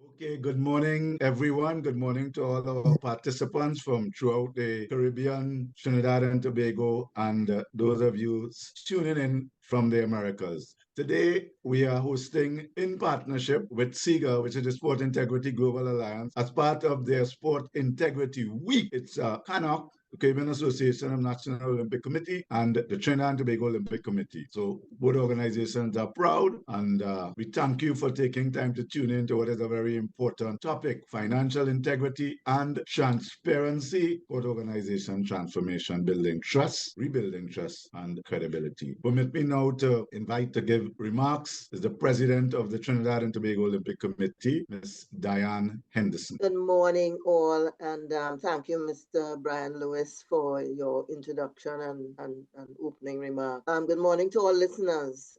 Okay, good morning, everyone. Good morning to all our participants from throughout the Caribbean, Trinidad and Tobago, and those of you tuning in from the Americas. Today, we are hosting in partnership with SIGA, which is the Sport Integrity Global Alliance, as part of their Sport Integrity Week. It's CANOC, the Caribbean Association of National Olympic Committee, and the Trinidad and Tobago Olympic Committee. So both organizations are proud, and we thank you for taking time to tune in to what is a very important topic: financial integrity and transparency, both organization transformation, building trust, rebuilding trust, and credibility. Permit me now to invite to give remarks is the president of the Trinidad and Tobago Olympic Committee, Ms. Diane Henderson. Good morning, all, and thank you, Mr. Brian Lewis, for your introduction and opening remark. Good morning to all listeners.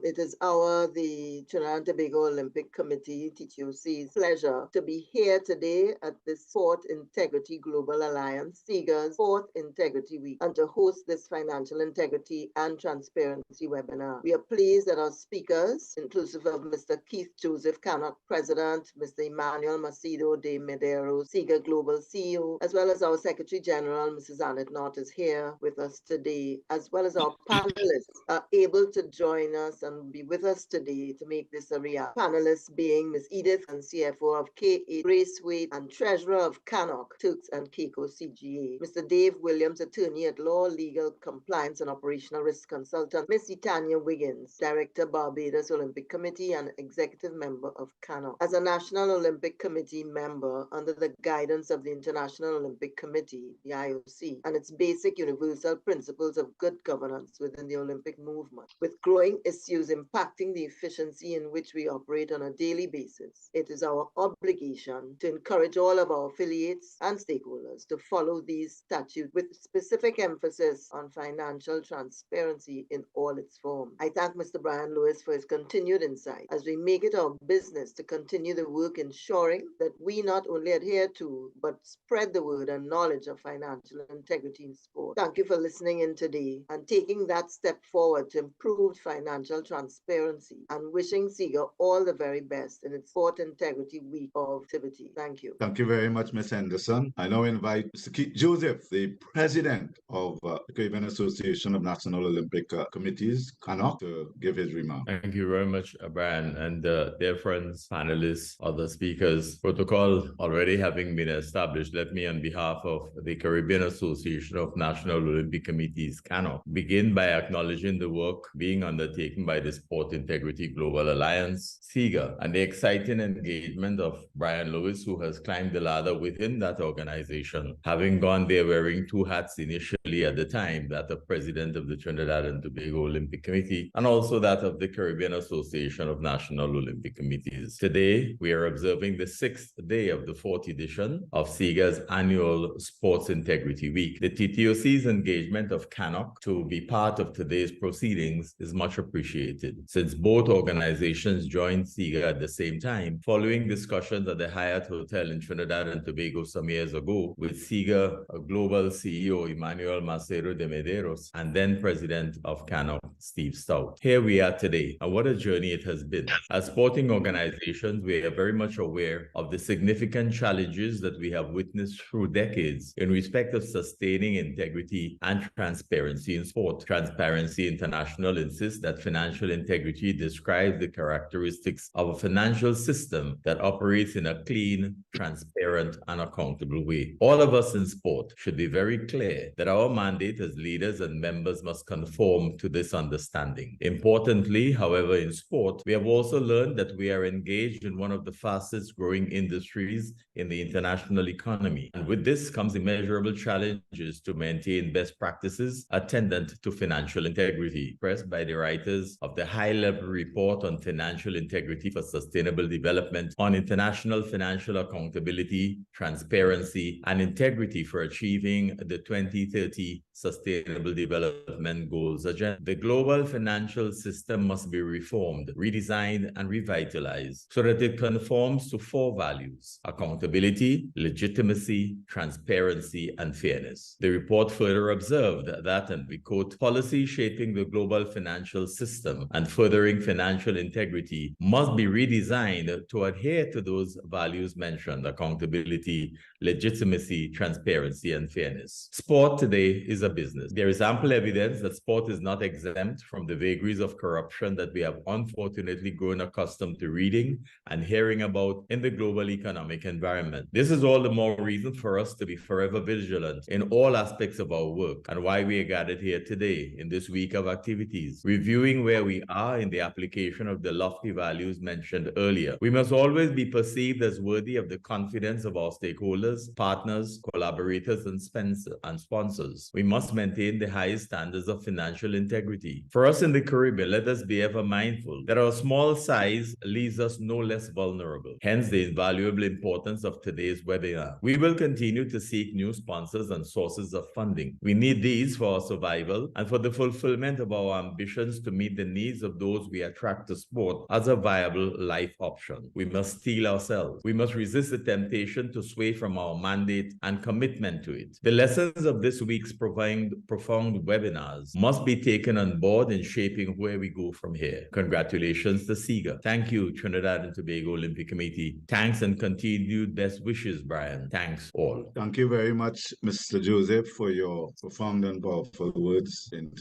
It is the Trinidad and Tobago Olympic Committee, TTOC's pleasure to be here today at the Sport Integrity Global Alliance, SIGA's Sport Integrity Week, and to host this financial integrity and transparency webinar. We are pleased that our speakers, inclusive of Mr. Keith Joseph Cannock, President, Mr. Emmanuel Macedo de Medeiros, SIGA Global CEO, as well as our Secretary General, Mrs. Annette Knott, is here with us today, as well as our panelists are able to join us and be with us today to make this a reality. Panelists being Ms. Edith and CFO of K8 Raceway and Treasurer of CANOC, Turks and Caicos CGA, Mr. Dave Williams, Attorney at Law, Legal Compliance and Operational Risk Consultant, Ms. Tanya Wiggins, Director, Barbados Olympic Committee and Executive Member of CANOC. As a National Olympic Committee member under the guidance of the International Olympic Committee, the IOC, and its basic universal principles of good governance within the Olympic movement, with growing issues impacting the efficiency in which we operate on a daily basis, it is our obligation to encourage all of our affiliates and stakeholders to follow these statutes with specific emphasis on financial transparency in all its forms. I thank Mr. Brian Lewis for his continued insight as we make it our business to continue the work ensuring that we not only adhere to, but spread the word and knowledge of financial integrity in sport. Thank you for listening in today and taking that step forward to improved financial transparency, and wishing SIGA all the very best in its Sport Integrity Week of activity. Thank you. Thank you very much, Ms. Henderson. I now invite Mr. Keith Joseph, the president of the Caribbean Association of National Olympic Committees, CANOC, to give his remarks. Thank you very much, Brian, and dear friends, panelists, other speakers. Protocol already having been established, let me, on behalf of the Caribbean Association of National Olympic Committees, CANOC, begin by acknowledging the work being undertaken by the Sport Integrity Global Alliance, SIGA, and the exciting engagement of Brian Lewis, who has climbed the ladder within that organization, having gone there wearing two hats initially at the time, that of President of the Trinidad and Tobago Olympic Committee, and also that of the Caribbean Association of National Olympic Committees. Today, we are observing the 6th day of the 4th edition of SIGA's annual Sports Integrity Week. The TTOC's engagement of CANOC to be part of today's proceedings is much appreciated, since both organizations joined SIGA at the same time, following discussions at the Hyatt Hotel in Trinidad and Tobago some years ago with SIGA Global CEO Emmanuel Macedo de Medeiros and then President of CANOC, Steve Stout. Here we are today, and what a journey it has been. As sporting organizations, we are very much aware of the significant challenges that we have witnessed through decades in respect of sustaining integrity and transparency in sport. Transparency International insists that financial integrity describes the characteristics of a financial system that operates in a clean, transparent, and accountable way. All of us in sport should be very clear that our mandate as leaders and members must conform to this understanding. Importantly, however, in sport, we have also learned that we are engaged in one of the fastest growing industries in the international economy. And with this comes immeasurable challenges to maintain best practices attendant to financial integrity, pressed by the writers of the high-level report on financial integrity for sustainable development on international financial accountability, transparency, and integrity for achieving the 2030 Sustainable Development Goals agenda. The global financial system must be reformed, redesigned, and revitalized so that it conforms to 4 values: accountability, legitimacy, transparency, and fairness. The report further observed that, and we quote, policy shaping the global financial system and furthering financial integrity must be redesigned to adhere to those values mentioned: accountability, legitimacy, transparency, and fairness. Sport today is a business. There is ample evidence that sport is not exempt from the vagaries of corruption that we have unfortunately grown accustomed to reading and hearing about in the global economic environment. This is all the more reason for us to be forever vigilant in all aspects of our work, and why we are gathered here today in this week of activities, reviewing where we are in the application of the lofty values mentioned earlier. We must always be perceived as worthy of the confidence of our stakeholders, partners, collaborators, and sponsors. We must maintain the highest standards of financial integrity. For us in the Caribbean, let us be ever mindful that our small size leaves us no less vulnerable. Hence the invaluable importance of today's webinar. We will continue to seek new sponsors and sources of funding. We need these for our survival and for the fulfillment of our ambitions to meet the needs of those we attract to sport as a viable life option. We must steel ourselves. We must resist the temptation to sway from our mandate and commitment to it. The lessons of this week's profound webinars must be taken on board in shaping where we go from here. Congratulations to SIGA. Thank you, Trinidad and Tobago Olympic Committee. Thanks and continued best wishes, Brian. Thanks all. Thank you very much, Mr. Joseph, for your profound and powerful words thank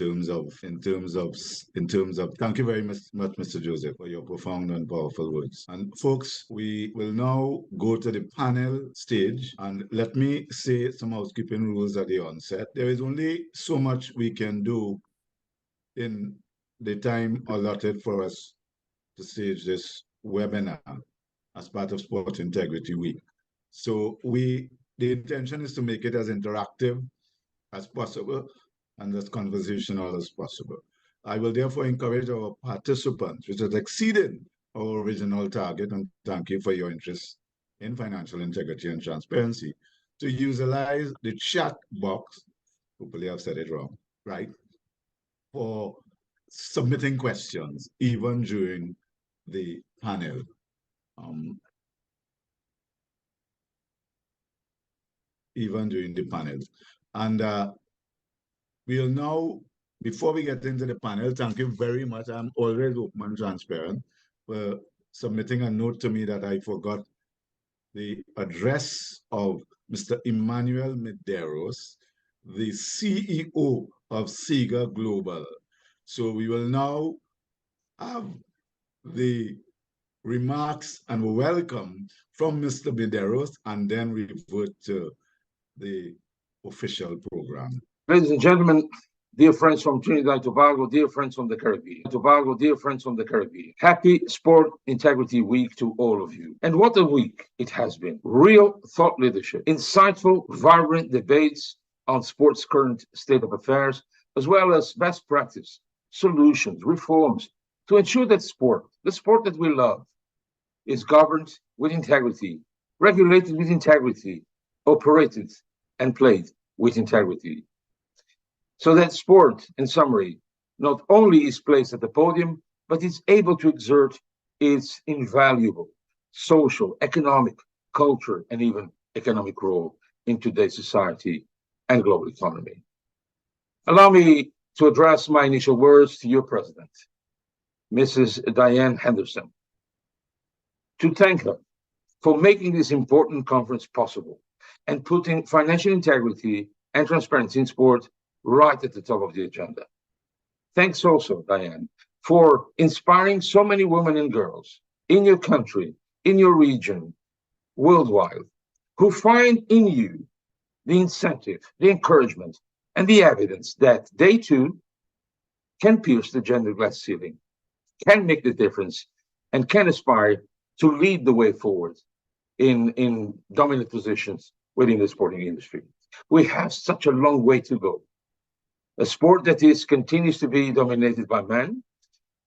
you very much, Mr. Joseph, for your profound and powerful words. And folks, we will now go to the panel stage, and let me say some housekeeping rules at the onset. There is only so much we can do in the time allotted for us to stage this webinar as part of Sport Integrity Week. So the intention is to make it as interactive as possible and as conversational as possible. I will therefore encourage our participants, which has exceeded our original target, and thank you for your interest in financial integrity and transparency, to utilize the chat box, hopefully I've said it wrong, right, for submitting questions even during the panel. And we'll now, before we get into the panel, thank you very much. I'm always open and transparent for submitting a note to me that I forgot the address of Mr. Emmanuel Medeiros, the CEO of SIGA Global. So we will now have the remarks and welcome from Mr. Medeiros, and then revert to the official program. Ladies and gentlemen, dear friends from Trinidad and Tobago, dear friends from the Caribbean. Happy Sport Integrity Week to all of you. And what a week it has been. Real thought leadership, insightful, vibrant debates on sport's current state of affairs, as well as best practice, solutions, reforms to ensure that sport, the sport that we love, is governed with integrity, regulated with integrity, operated and played with integrity. So that sport, in summary, not only is placed at the podium, but is able to exert its invaluable social, economic, culture, and even economic role in today's society and global economy. Allow me to address my initial words to your president, Mrs. Diane Henderson, to thank her for making this important conference possible and putting financial integrity and transparency in sport right at the top of the agenda. Thanks also, Diane, for inspiring so many women and girls in your country, in your region, worldwide, who find in you the incentive, the encouragement, and the evidence that they too can pierce the gender glass ceiling, can make the difference, and can aspire to lead the way forward in dominant positions within the sporting industry. We have such a long way to go. A sport that continues to be dominated by men,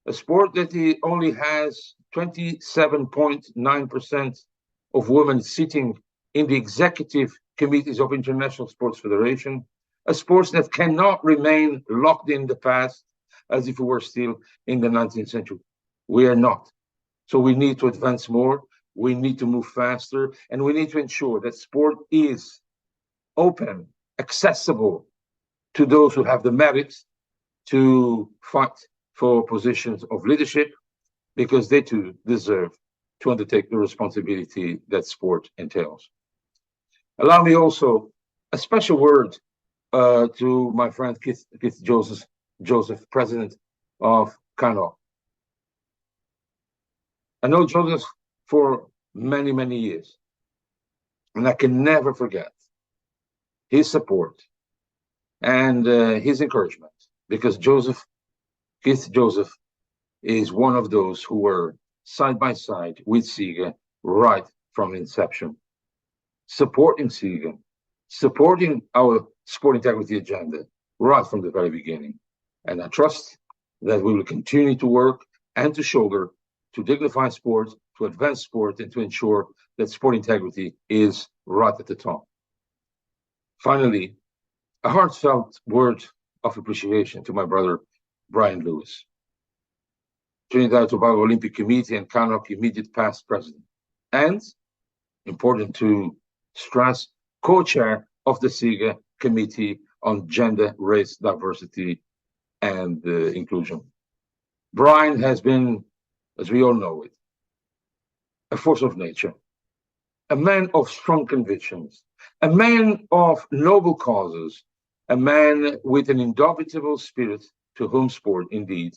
a sport that only has 27.9% of women sitting in the executive committees of international sports federation, a sport that cannot remain locked in the past as if we were still in the 19th century. We are not. So we need to advance more, we need to move faster, and we need to ensure that sport is open, accessible to those who have the merits to fight for positions of leadership, because they too deserve to undertake the responsibility that sport entails. Allow me also a special word to my friend Keith Joseph, president of Kano. I know Joseph for many, many years, and I can never forget his support and his encouragement, because Keith Joseph, is one of those who were side by side with SIGA right from inception, supporting SIGA, supporting our sport integrity agenda right from the very beginning. And I trust that we will continue to work and to shoulder to dignify sport, to advance sport, and to ensure that sport integrity is right at the top. Finally, a heartfelt word of appreciation to my brother, Brian Lewis, Trinidad and Tobago Olympic Committee and CANOC immediate past president, and, important to stress, co-chair of the SIGA Committee on Gender, Race, Diversity, and Inclusion. Brian has been, as we all know it, a force of nature, a man of strong convictions, a man of noble causes, a man with an indomitable spirit to whom sport indeed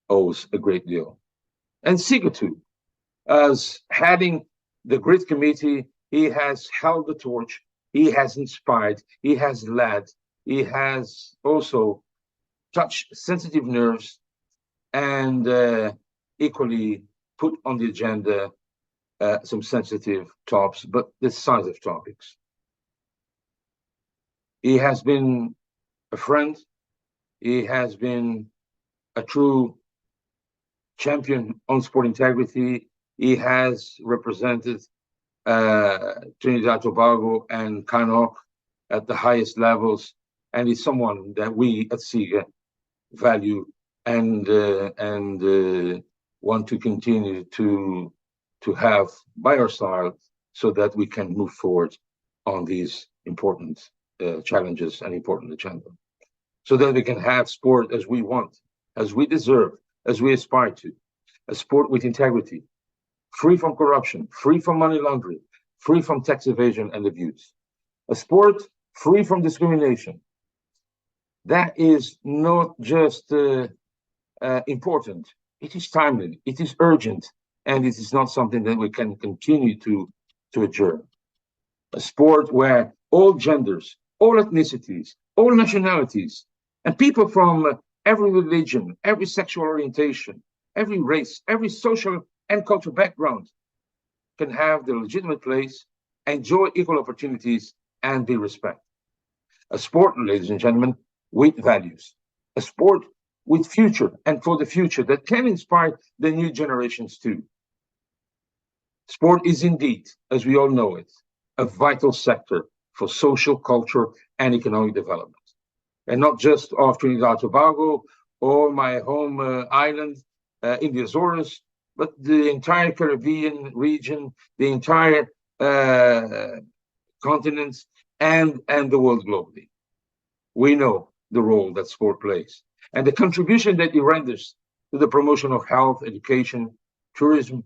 owes a great deal. And SIGA too, as heading the great committee, he has held the torch, he has inspired, he has led, he has also touched sensitive nerves and equally put on the agenda some sensitive topics, but decisive topics. He has been a friend, he has been a true champion on sport integrity. He has represented Trinidad, Tobago, and CANOC at the highest levels, and he's someone that we at SIGA value and want to continue to have by our side, so that we can move forward on these important challenges and important agenda, so that we can have sport as we want, as we deserve, as we aspire to, a sport with integrity, free from corruption, free from money laundering, free from tax evasion and abuse, a sport free from discrimination. That is not just important, it is timely, it is urgent, and it is not something that we can continue to adjourn. A sport where all genders, all ethnicities, all nationalities, and people from every religion, every sexual orientation, every race, every social and cultural background can have their legitimate place, enjoy equal opportunities, and be respected. A sport, ladies and gentlemen, with values. A sport with future and for the future that can inspire the new generations too. Sport is indeed, as we all know it, a vital sector for social, culture, and economic development. And not just of Trinidad and Tobago or my home island in the Azores, but the entire Caribbean region, the entire continent, and the world globally. We know the role that sport plays and the contribution that it renders to the promotion of health, education, tourism,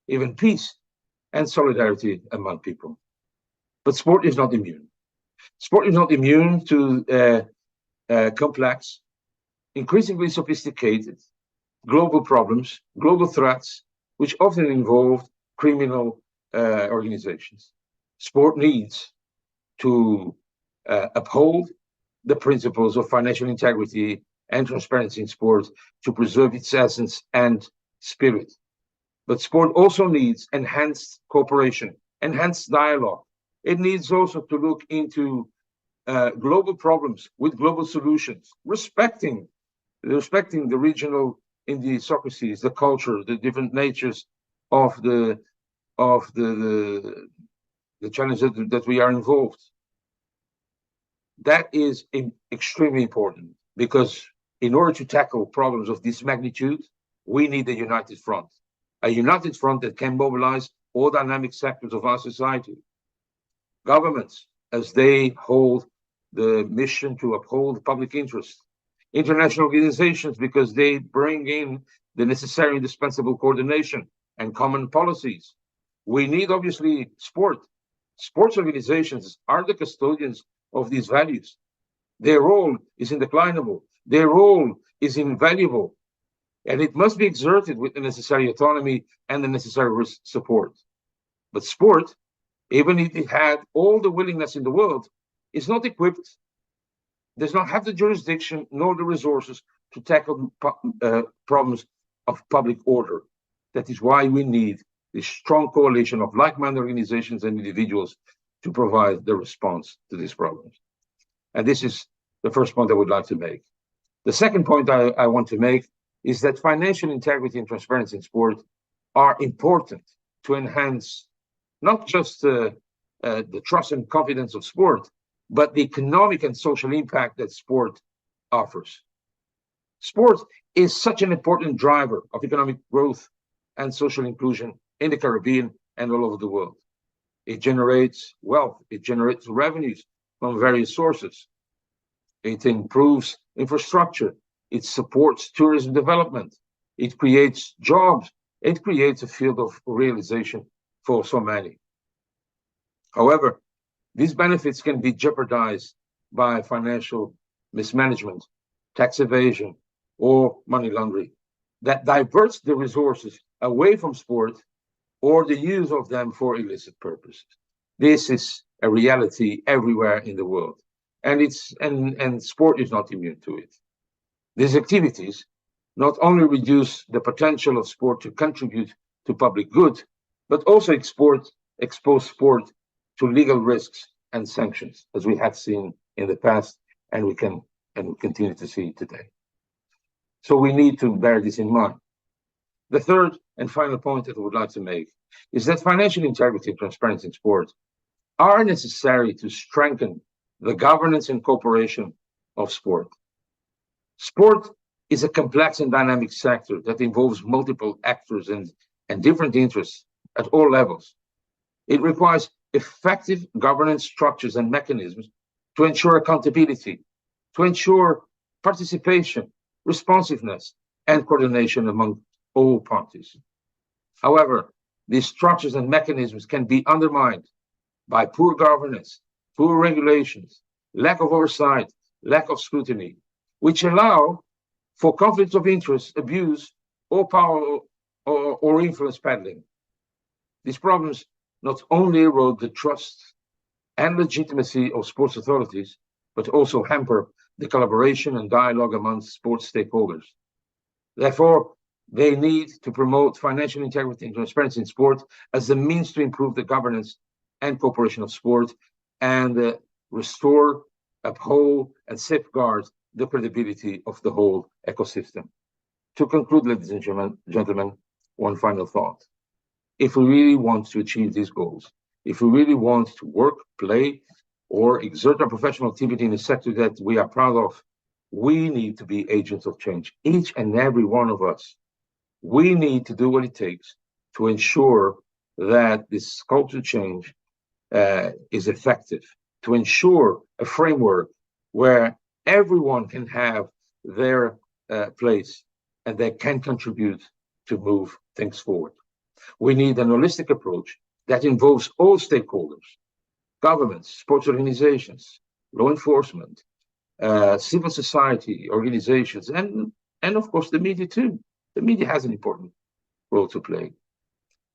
even peace and solidarity among people. But sport is not immune. Sport is not immune to complex, increasingly sophisticated global problems, global threats, which often involve criminal organizations. Sport needs to uphold the principles of financial integrity and transparency in sport to preserve its essence and spirit. But sport also needs enhanced cooperation, enhanced dialogue. It needs also to look into global problems with global solutions, respecting the regional idiosyncrasies, the culture, the different natures of the challenges that we are involved. That is extremely important, because in order to tackle problems of this magnitude, we need a united front that can mobilize all dynamic sectors of our society. Governments, as they hold the mission to uphold the public interest, international organizations because they bring in the necessary indispensable coordination and common policies. We need, obviously, sport. Sports organizations are the custodians of these values. Their role is indeclinable. Their role is invaluable. And it must be exerted with the necessary autonomy and the necessary support. But sport, even if it had all the willingness in the world, is not equipped, does not have the jurisdiction nor the resources to tackle problems of public order. That is why we need a strong coalition of like-minded organizations and individuals to provide the response to these problems. And this is the first point I would like to make. The second point I want to make is that financial integrity and transparency in sport are important to enhance not just the trust and confidence of sport, but the economic and social impact that sport offers. Sport is such an important driver of economic growth and social inclusion in the Caribbean and all over the world. It generates wealth, it generates revenues from various sources. It improves infrastructure, it supports tourism development, it creates jobs, it creates a field of realization for so many. However, these benefits can be jeopardized by financial mismanagement, tax evasion, or money laundering that diverts the resources away from sport or the use of them for illicit purposes. This is a reality everywhere in the world, and sport is not immune to it. These activities not only reduce the potential of sport to contribute to public good, but also expose sport to legal risks and sanctions, as we have seen in the past, and we continue to see today. So we need to bear this in mind. The third and final point that I would like to make is that financial integrity and transparency in sport are necessary to strengthen the governance and cooperation of sport. Sport is a complex and dynamic sector that involves multiple actors and different interests at all levels. It requires effective governance structures and mechanisms to ensure accountability, to ensure participation, responsiveness, and coordination among all parties. However, these structures and mechanisms can be undermined by poor governance, poor regulations, lack of oversight, lack of scrutiny, which allow for conflicts of interest, abuse, or power or influence peddling. These problems not only erode the trust and legitimacy of sports authorities, but also hamper the collaboration and dialogue among sports stakeholders. Therefore, they need to promote financial integrity and transparency in sport as a means to improve the governance and cooperation of sport and restore, uphold, and safeguard the credibility of the whole ecosystem. To conclude, ladies and gentlemen, one final thought. If we really want to achieve these goals, if we really want to work, play, or exert our professional activity in a sector that we are proud of, we need to be agents of change, each and every one of us. We need to do what it takes to ensure that this culture change is effective, to ensure a framework where everyone can have their place and they can contribute to move things forward. We need an holistic approach that involves all stakeholders, governments, sports organizations, law enforcement, civil society organizations, and of course the media too. The media has an important role to play.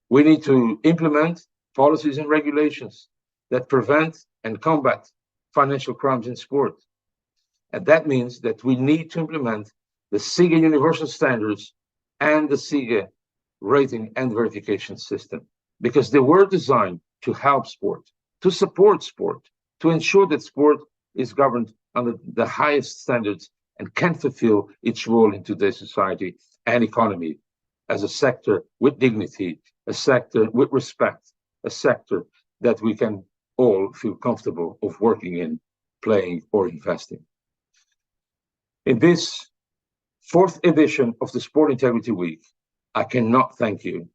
We need to implement policies and regulations that prevent and combat financial crimes in sport. And that means that we need to implement the SIGA universal standards and the SIGA rating and verification system, because they were designed to help sport, to support sport, to ensure that sport is governed under the highest standards and can fulfill its role in today's society and economy as a sector with dignity, a sector with respect, a sector that we can all feel comfortable of working in, playing, or investing. In this fourth edition of the Sport Integrity Week, I cannot thank you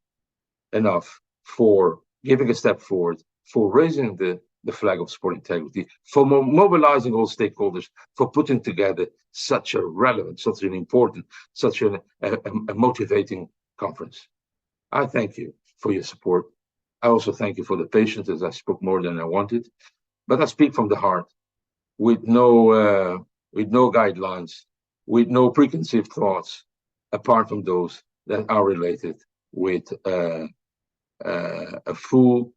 enough for giving a step forward, for raising the the flag of sport integrity, for mobilizing all stakeholders, for putting together such a relevant, such an important, such a motivating conference. I thank you for your support. I also thank you for the patience, as I spoke more than I wanted, but I speak from the heart, with no guidelines, with no preconceived thoughts, apart from those that are related with a full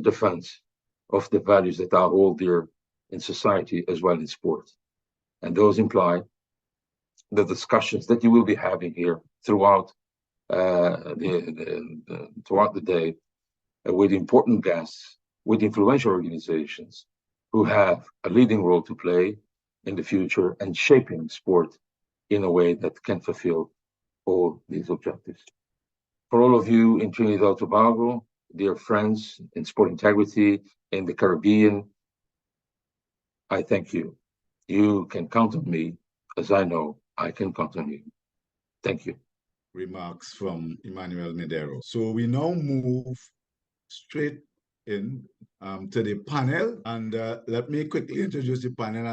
defense of the values that are all dear in society as well in sport. And those imply the discussions that you will be having here throughout the day with important guests, with influential organizations who have a leading role to play in the future and shaping sport in a way that can fulfill all these objectives. For all of you in Trinidad and Tobago, dear friends in sport integrity in the Caribbean, I thank you. You can count on me, as I know I can count on you. Thank you. Remarks from Emmanuel Medero. So we now move straight in to the panel, and let me quickly introduce the panel.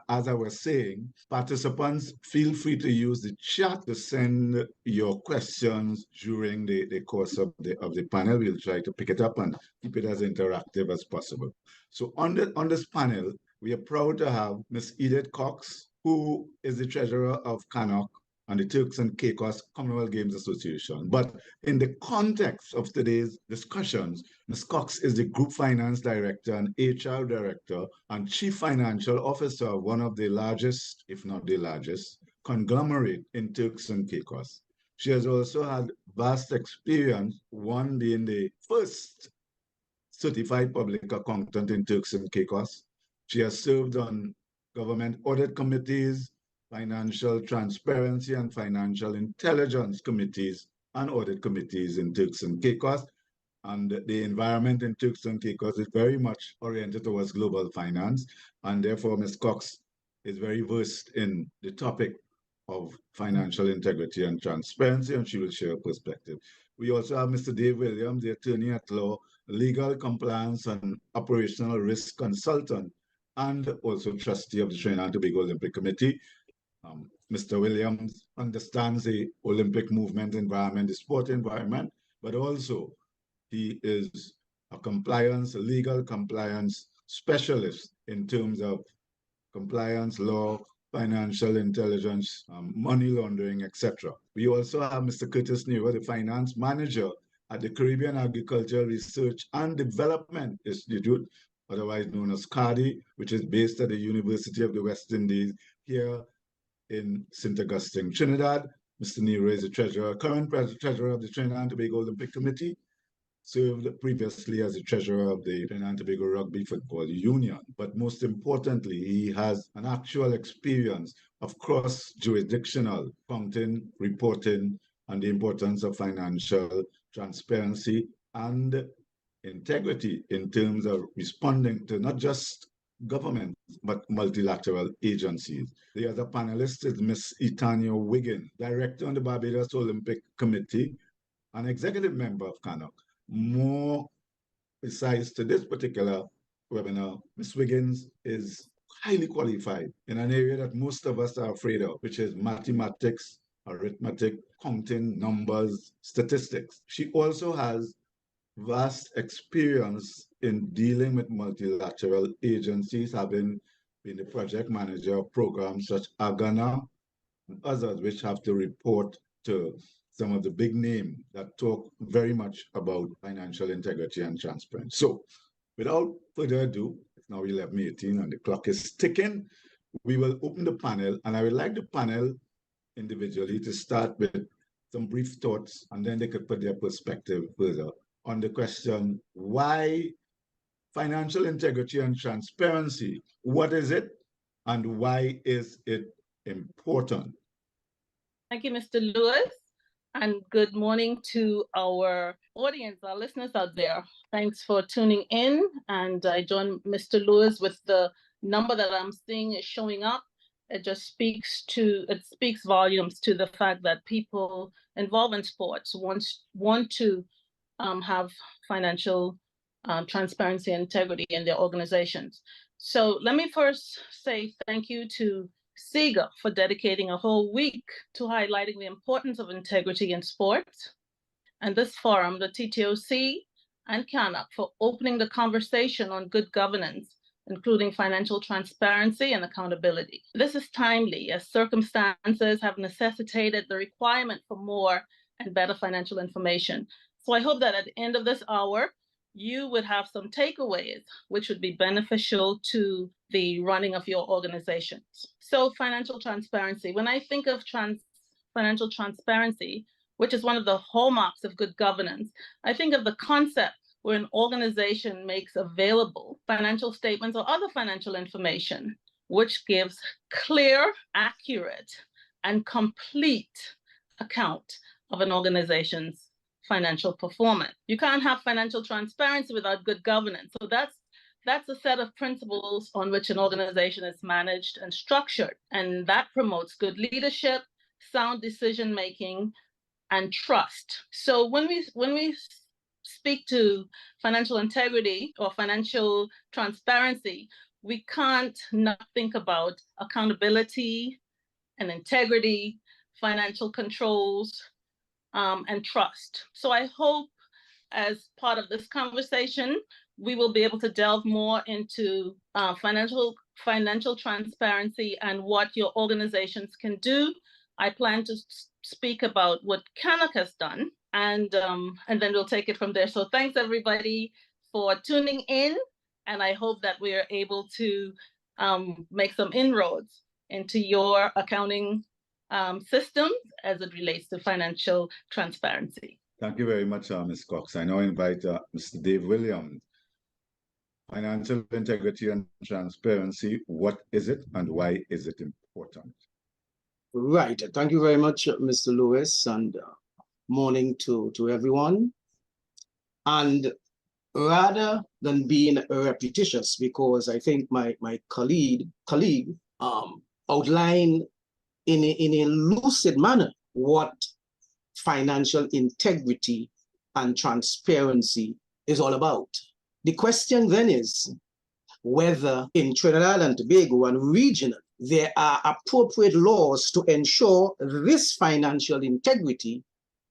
As I was saying, participants, feel free to use the chat to send your questions during the course of the panel. We'll try to pick it up and keep it as interactive as possible. So on this panel, we are proud to have Ms. Edith Cox, who is the treasurer of CANOC and the Turks and Caicos Commonwealth Games Association. But in the context of today's discussions, Ms. Cox is the Group Finance Director and HR Director and Chief Financial Officer of one of the largest, if not the largest, conglomerate in Turks and Caicos. She has also had vast experience, one being the first certified public accountant in Turks and Caicos. She has served on government audit committees, financial transparency and financial intelligence committees and audit committees in Turks and Caicos. And the environment in Turks and Caicos is very much oriented towards global finance. And therefore, Ms. Cox is very versed in the topic of financial integrity and transparency, and she will share a perspective. We also have Mr. Dave Williams, the attorney at law, legal compliance and operational risk consultant, and also trustee of the Trinidad and Tobago Olympic Committee. Mr. Williams understands the Olympic movement environment, the sport environment, but also he is a legal compliance specialist in terms of compliance law, financial intelligence, money laundering, etc. We also have Mr. Curtis Nero, the finance manager at the Caribbean Agricultural Research and Development Institute, otherwise known as CARDI, which is based at the University of the West Indies here in St. Augustine, Trinidad. Mr. Nero is the current treasurer of the Trinidad and Tobago Olympic Committee, served previously as the treasurer of the Trinidad and Tobago Rugby Football Union. But most importantly, he has an actual experience of cross-jurisdictional accounting, reporting, and the importance of financial transparency and integrity in terms of responding to not just government, but multilateral agencies. The other panelist is Ms. Itanya Wiggin, director on the Barbados Olympic Committee, an executive member of CANOC. More precise to this particular webinar, Ms. Wiggins is highly qualified in an area that most of us are afraid of, which is mathematics, arithmetic, counting, numbers, statistics. She also has vast experience in dealing with multilateral agencies, having been the project manager of programs such as Agana and others, which have to report to some of the big names that talk very much about financial integrity and transparency. So without further ado, it's now 11:18 and the clock is ticking. We will open the panel, and I would like the panel individually to start with some brief thoughts, and then they could put their perspective further on the question, why financial integrity and transparency? What is it, and why is it important? Thank you, Mr. Lewis, and good morning to our audience, our listeners out there. Thanks for tuning in, and I join Mr. Lewis with the number that I'm seeing is showing up. It just speaks volumes to the fact that people involved in sports want to have financial transparency and integrity in their organizations. So let me first say thank you to SIGA for dedicating a whole week to highlighting the importance of integrity in sports, and this forum, the TTOC and CANAC, for opening the conversation on good governance, including financial transparency and accountability. This is timely as circumstances have necessitated the requirement for more and better financial information. So I hope that at the end of this hour, you would have some takeaways which would be beneficial to the running of your organizations. So financial transparency. When I think of financial transparency, which is one of the hallmarks of good governance, I think of the concept where an organization makes available financial statements or other financial information, which gives clear, accurate, and complete account of an organization's financial performance. You can't have financial transparency without good governance. So that's a set of principles on which an organization is managed and structured, and that promotes good leadership, sound decision-making, and trust. So when we speak to financial integrity or financial transparency, we can't not think about accountability and integrity, financial controls, and trust. So I hope as part of this conversation, we will be able to delve more into financial transparency and what your organizations can do. I plan to speak about what CANAC has done, and then we'll take it from there. So thanks everybody for tuning in, and I hope that we are able to make some inroads into your accounting systems as it relates to financial transparency. Thank you very much, Ms. Cox. I now invite Mr. Dave Williams. Financial integrity and transparency, what is it and why is it important? Right. Thank you very much, Mr. Lewis, and morning to everyone. And rather than being repetitious, because I think my colleague outlined in a lucid manner what financial integrity and transparency is all about. The question then is whether in Trinidad and Tobago and regional, there are appropriate laws to ensure this financial integrity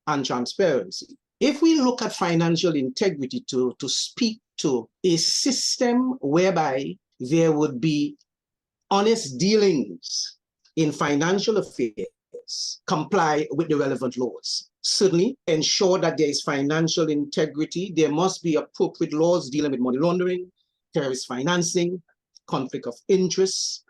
and transparency. If we look at financial integrity to speak to a system whereby there would be honest dealings in financial affairs, comply with the relevant laws. Certainly ensure that there is financial integrity. There must be appropriate laws dealing with money laundering, terrorist financing, conflict of interest.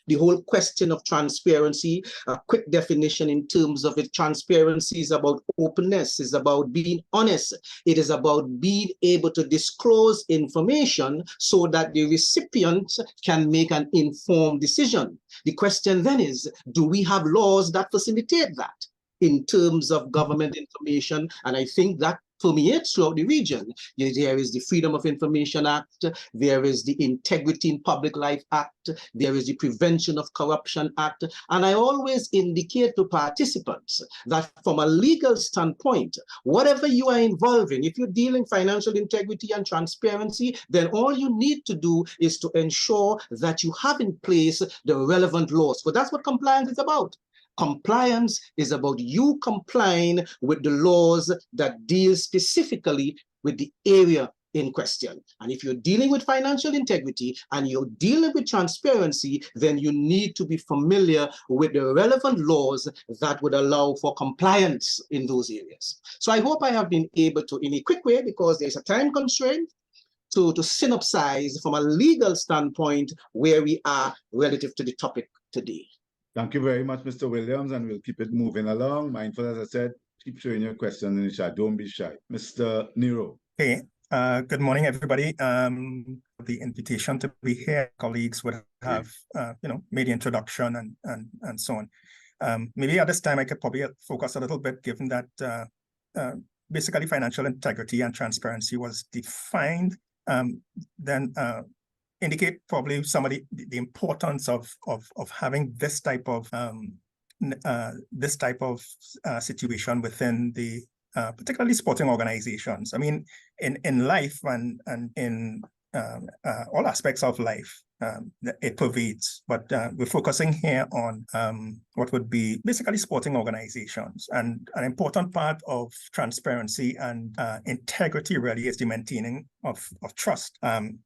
The whole question of transparency, a quick definition in terms of it, transparency is about openness, is about being honest. It is about being able to disclose information so that the recipient can make an informed decision. The question then is, do we have laws that facilitate that in terms of government information? And I think that permeates throughout the region. There is the Freedom of Information Act, there is the Integrity in Public Life Act, there is the Prevention of Corruption Act, and I always indicate to participants that from a legal standpoint, whatever you are involved in, if you're dealing financial integrity and transparency, then all you need to do is to ensure that you have in place the relevant laws, because that's what compliance is about. Compliance is about you complying with the laws that deal specifically with the area in question. And if you're dealing with financial integrity and you're dealing with transparency, then you need to be familiar with the relevant laws that would allow for compliance in those areas. So I hope I have been able to, in a quick way, because there's a time constraint, to synopsize from a legal standpoint where we are relative to the topic today. Thank you very much, Mr. Williams, and we'll keep it moving along. Mindful, as I said, keep showing your questions in the chat. Don't be shy. Mr. Nero. Hey, good morning, everybody. The invitation to be here, colleagues would have, made the introduction and so on. Maybe at this time, I could probably focus a little bit, given that basically financial integrity and transparency was defined, then indicate probably some of the importance of having this type of situation within the particularly sporting organizations. I mean, in life and in all aspects of life, it pervades, but we're focusing here on what would be basically sporting organizations. And an important part of transparency and integrity really is the maintaining of trust.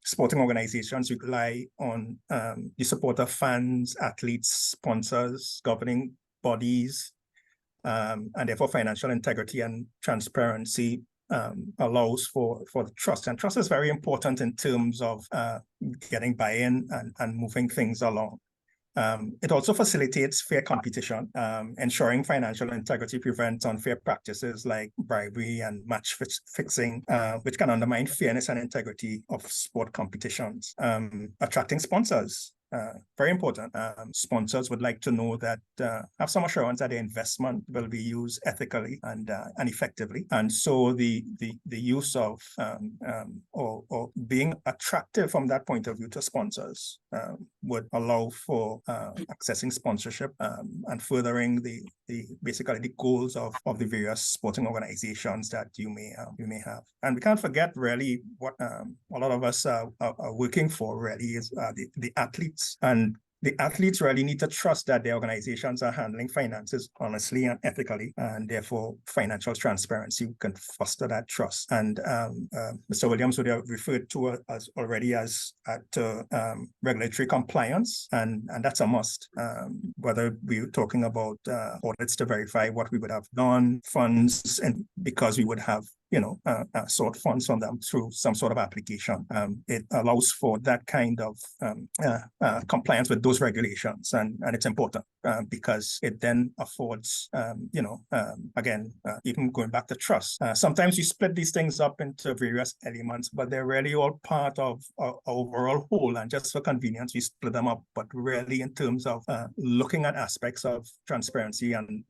Sporting organizations rely on the support of fans, athletes, sponsors, governing bodies, and therefore financial integrity and transparency allows for the trust. And trust is very important in terms of getting buy-in and moving things along. It also facilitates fair competition, ensuring financial integrity prevents unfair practices like bribery and match fixing, which can undermine fairness and integrity of sport competitions. Attracting sponsors. Very important. Sponsors would like to know that have some assurance that the investment will be used ethically and effectively, and so the use of or being attractive from that point of view to sponsors would allow for accessing sponsorship and furthering the basically the goals of the various sporting organizations that you may have. And we can't forget really what a lot of us are working for really is the athletes. And the athletes really need to trust that their organizations are handling finances honestly and ethically, and therefore financial transparency can foster that trust. And Mr. Williams would have referred to as already as regulatory compliance, and that's a must. Whether we're talking about audits to verify what we would have done, funds, and because we would have sought funds from them through some sort of application. It allows for that kind of compliance with those regulations, and it's important because it then affords, again, even going back to trust. Sometimes you split these things up into various elements, but they're really all part of our overall whole, and just for convenience, we split them up, but really in terms of looking at aspects of transparency and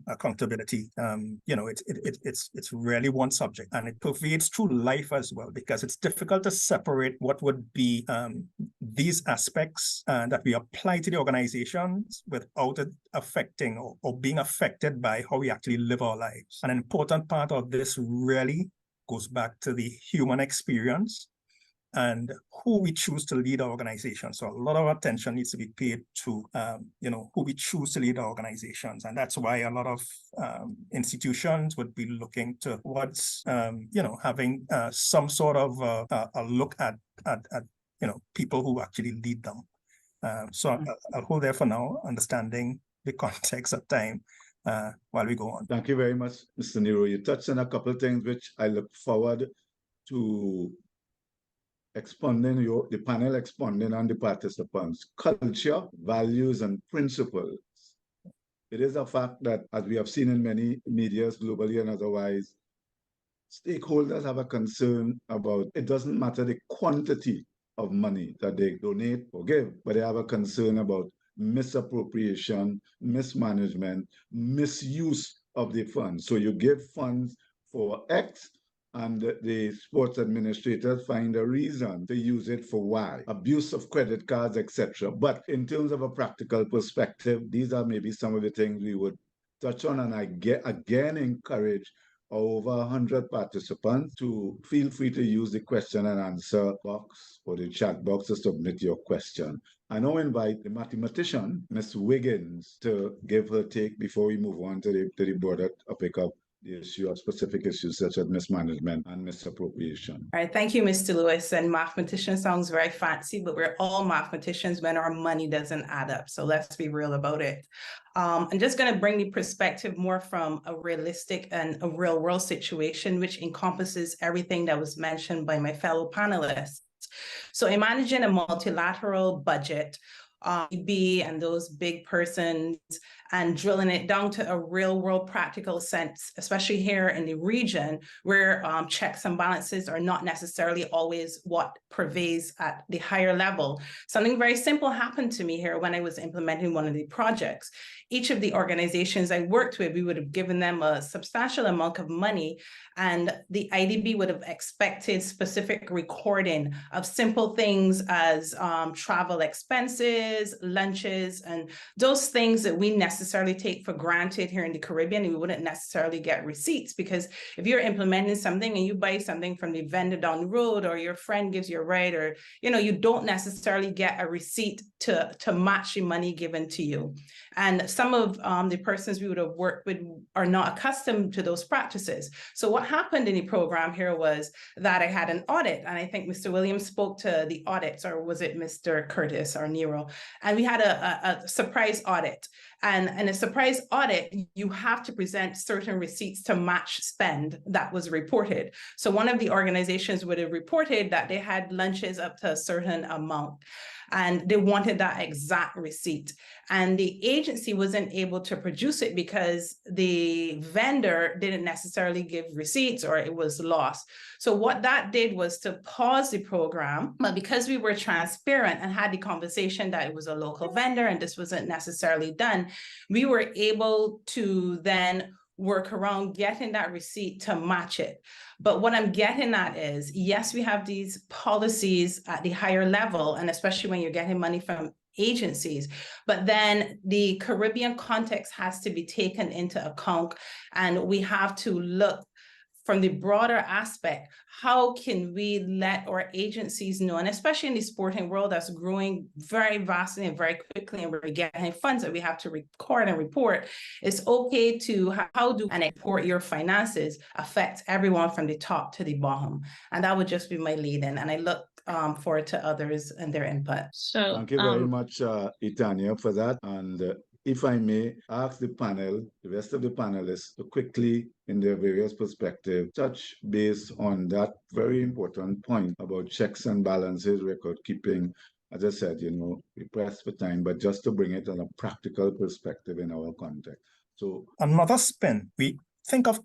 accountability, it's really one subject, and it pervades through life as well, because it's difficult to separate what would be these aspects that we apply to the organizations without it affecting or being affected by how we actually live our lives. And an important part of this really goes back to the human experience and who we choose to lead our organization. So a lot of attention needs to be paid to, who we choose to lead our organizations. And that's why a lot of institutions would be looking towards, having some sort of a look at people who actually lead them. So I'll hold there for now, understanding the context of time while we go on. Thank you very much, Mr. Nero. You touched on a couple of things which I look forward to the panel expanding on the participants: culture, values, and principles. It is a fact that, as we have seen in many medias globally and otherwise, stakeholders have a concern about, it doesn't matter the quantity of money that they donate or give, but they have a concern about misappropriation, mismanagement, misuse of the funds. So you give funds for X, and the sports administrators find a reason to use it for Y, abuse of credit cards, etc. But in terms of a practical perspective, these are maybe some of the things we would touch on, and I again encourage over 100 participants to feel free to use the question and answer box or the chat box to submit your question. I now invite the mathematician, Ms. Wiggins, to give her take before we move on to the broader topic of the issue of specific issues such as mismanagement and misappropriation. All right, thank you, Mr. Lewis. And mathematician sounds very fancy, but we're all mathematicians when our money doesn't add up. So let's be real about it. I'm just going to bring the perspective more from a realistic and a real world situation, which encompasses everything that was mentioned by my fellow panelists. So in managing a multilateral budget, and those big persons, and drilling it down to a real world practical sense, especially here in the region where checks and balances are not necessarily always what pervades at the higher level. Something very simple happened to me here when I was implementing one of the projects. Each of the organizations I worked with, we would have given them a substantial amount of money, and the IDB would have expected specific recording of simple things as travel expenses, lunches, and those things that we necessarily necessarily take for granted here in the Caribbean. We wouldn't necessarily get receipts, because if you're implementing something and you buy something from the vendor down the road, or your friend gives you a ride, or you don't necessarily get a receipt to match the money given to you. And some of the persons we would have worked with are not accustomed to those practices. So what happened in the program here was that I had an audit, and I think Mr. Williams spoke to the audits, or was it Mr. Curtis or Nero? And we had a surprise audit. And in a surprise audit, you have to present certain receipts to match spend that was reported. So one of the organizations would have reported that they had lunches up to a certain amount, and they wanted that exact receipt. And the agency wasn't able to produce it because the vendor didn't necessarily give receipts, or it was lost. So what that did was to pause the program, but because we were transparent and had the conversation that it was a local vendor and this wasn't necessarily done, we were able to then work around getting that receipt to match it. But what I'm getting at is, yes, we have these policies at the higher level, and especially when you're getting money from agencies, but then the Caribbean context has to be taken into account, and we have to look from the broader aspect. How can we let our agencies know, and especially in the sporting world that's growing very vastly and very quickly, and we're getting funds that we have to record and report, it's okay to how do and report your finances affect everyone from the top to the bottom. And that would just be my lead in, and I look forward to others and their input. So thank you very much, Itania, for that. And if I may ask the panel, the rest of the panelists, to quickly, in their various perspectives, touch base on that very important point about checks and balances, record keeping. As I said, we press for time, but just to bring it on a practical perspective in our context. So another spin, we think of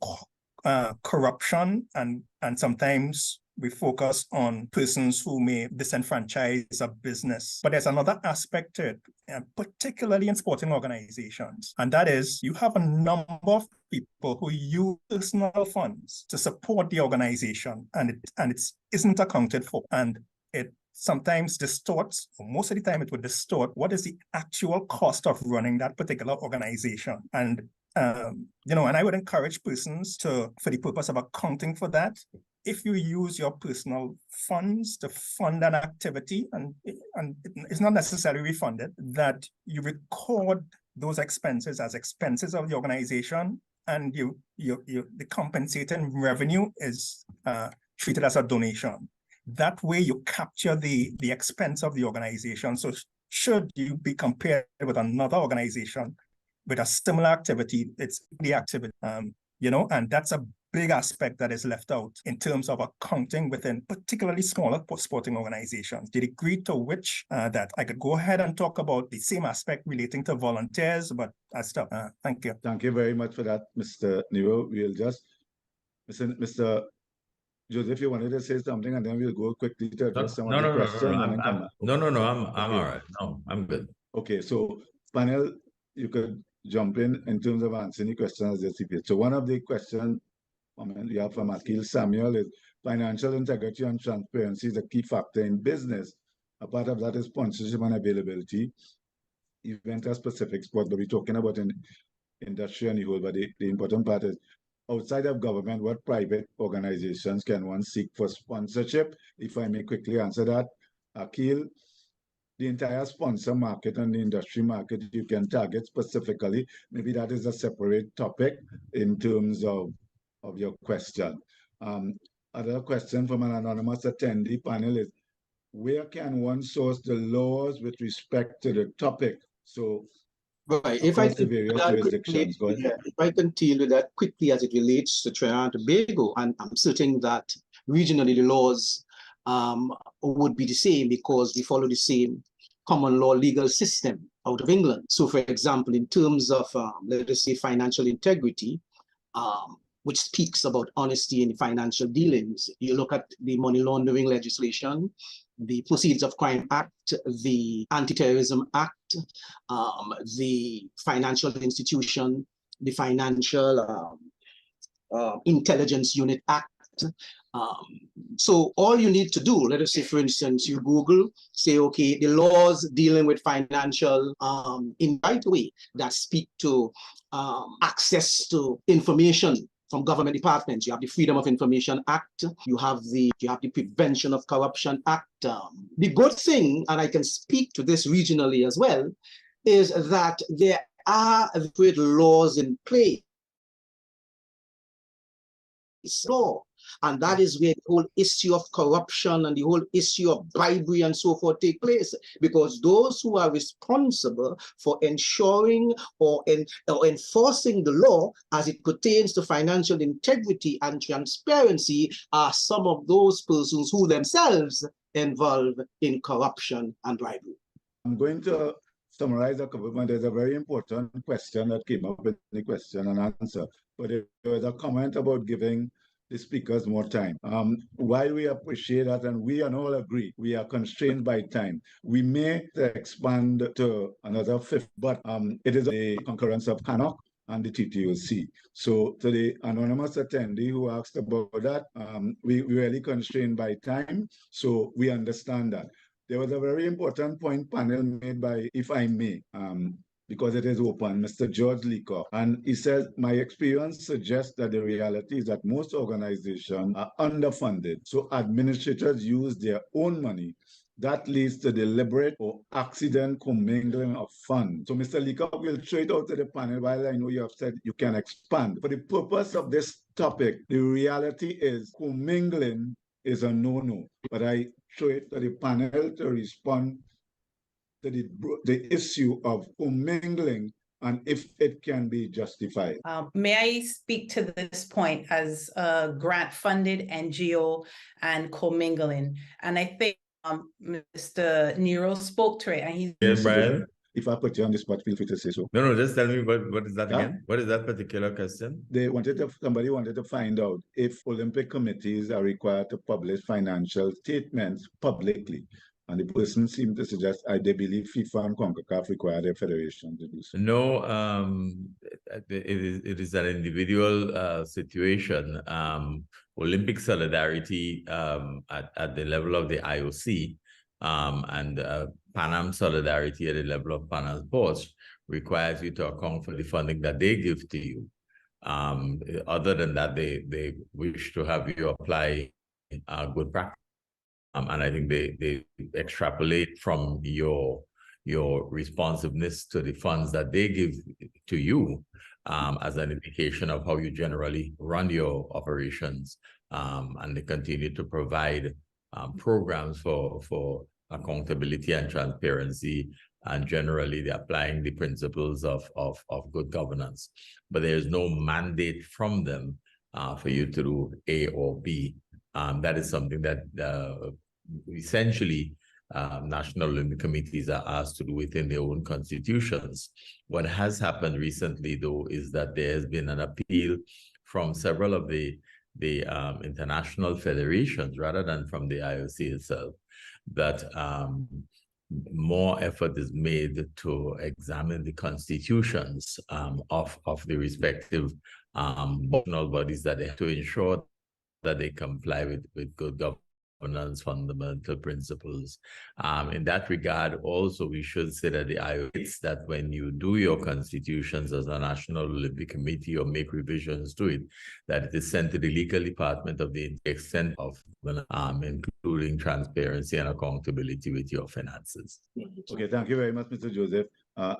corruption, and sometimes we focus on persons who may disenfranchise a business. But there's another aspect to it, particularly in sporting organizations. And that is, you have a number of people who use personal funds to support the organization, and it isn't accounted for. And it sometimes distorts, or most of the time it would distort, what is the actual cost of running that particular organization. And and I would encourage persons to, for the purpose of accounting for that, if you use your personal funds to fund an activity, and it's not necessarily refunded, that you record those expenses as expenses of the organization, and the compensating revenue is treated as a donation. That way you capture the expense of the organization. So should you be compared with another organization with a similar activity, it's the activity, and that's a big aspect that is left out in terms of accounting within particularly smaller sporting organizations. The degree to which that I could go ahead and talk about the same aspect relating to volunteers, but I stop. Thank you. Thank you very much for that, Mr. Nero. We'll just, Mr. Joseph, you wanted to say something, and then we'll go quickly to address some of the questions. I'm all right. No, I'm good. Okay, so panel, you could jump in terms of answering the questions as you see. So one of the questions we have from Akil Samuel is, financial integrity and transparency is a key factor in business. A part of that is sponsorship and availability. Event a specific sport, but we're talking about in industry and the whole, but the important part is, outside of government, what private organizations can one seek for sponsorship? If I may quickly answer that, Akil, the entire sponsor market and the industry market, you can target specifically. Maybe that is a separate topic in terms of your question. Other question from an anonymous attendee panel is, where can one source the laws with respect to the topic? So right, if I can deal with that quickly as it relates to Trinidad and Tobago, and I'm certain that regionally the laws would be the same, because we follow the same common law legal system out of England. So for example, in terms of, let us say, financial integrity, which speaks about honesty in financial dealings, you look at the money laundering legislation, the Proceeds of Crime Act, the Anti-Terrorism Act, the Financial Institution, the Financial Intelligence Unit Act, So all you need to do, let us say, for instance, you Google, say, okay, the laws dealing with financial in the right way that speak to access to information from government departments. You have the Freedom of Information Act, you have the Prevention of Corruption Act. The good thing, and I can speak to this regionally as well, is that there are great laws in place. Law. And that is where the whole issue of corruption and the whole issue of bribery and so forth take place, because those who are responsible for ensuring or enforcing the law as it pertains to financial integrity and transparency are some of those persons who themselves involve in corruption and bribery. I'm going to summarize a couple of. There's a very important question that came up in the question and answer, but there was a comment about giving the speakers more time. While we appreciate that and we all agree, we are constrained by time. We may expand to another fifth, but it is a concurrence of CANOC and the TTOC. So to the anonymous attendee who asked about that, we really constrained by time, so we understand that. There was a very important point panel made by, if I may, because it is open, Mr. George Leacock. And he says, my experience suggests that the reality is that most organizations are underfunded. So administrators use their own money. That leads to deliberate or accident commingling of funds. So Mr. Leacock will throw it out to the panel, while I know you have said you can expand. For the purpose of this topic, the reality is commingling is a no-no. But I throw it to the panel to respond to the issue of commingling and if it can be justified. May I speak to this point as a grant-funded NGO and commingling? And I think Mr. Nero spoke to it, and he's— Yes, Brian? If I put you on the spot, feel free to say so. No, just tell me what is that again? What is that particular question? Somebody wanted to find out if Olympic committees are required to publish financial statements publicly. And the person seemed to suggest they believe FIFA and CONCACAF require their federation to do so. No, it is an individual situation. Olympic solidarity at the level of the IOC and Pan Am solidarity at the level of Pan Am Sports requires you to account for the funding that they give to you. Other than that, they wish to have you apply good practice. And I think they extrapolate from your responsiveness to the funds that they give to you as an indication of how you generally run your operations. And they continue to provide programs for accountability and transparency, and generally they're applying the principles of good governance. But there's no mandate from them for you to do A or B. That is something that essentially national Olympic committees are asked to do within their own constitutions. What has happened recently, though, is that there has been an appeal from several of the international federations, rather than from the IOC itself, that more effort is made to examine the constitutions of the respective national bodies that they have to ensure that they comply with good governance fundamental principles. In that regard, also, we should say that the IOC, that when you do your constitutions as a National Olympic Committee or make revisions to it, that it is sent to the legal department of the extent of including transparency and accountability with your finances. Okay, thank you very much, Mr. Joseph.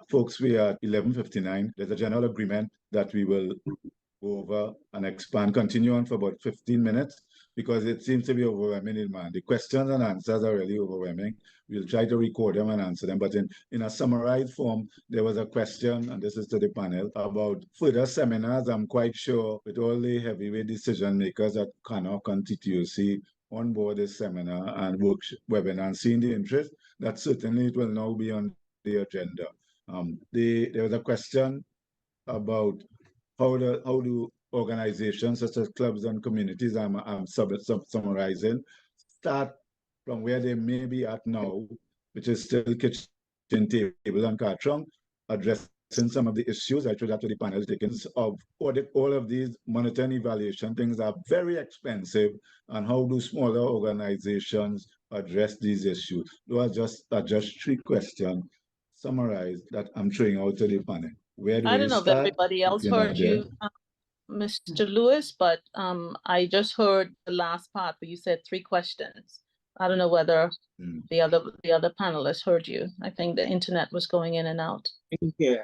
Folks, we are at 11:59. There's a general agreement that we will go over and continue on for about 15 minutes, because it seems to be overwhelming demand. The questions and answers are really overwhelming. We'll try to record them and answer them, but in a summarized form, there was a question, and this is to the panel, about further seminars. I'm quite sure with all the heavyweight decision makers at CANOC and TTOC on board this seminar and webinar, and seeing the interest, that certainly it will now be on the agenda. There was a question about how do organizations such as clubs and communities, I'm summarizing, start from where they may be at now, which is still kitchen table and card trunk, addressing some of the issues. I threw that to the panel, taking of audit all of these monitoring evaluation things are very expensive, and how do smaller organizations address these issues? Those are just three questions summarized that I'm throwing out to the panel. Where do I we don't know if start? everybody else You're not heard there. you, Mr. Lewis, but I just heard the last part where you said 3 questions. I don't know whether the other panelists heard you. I think the internet was going in and out.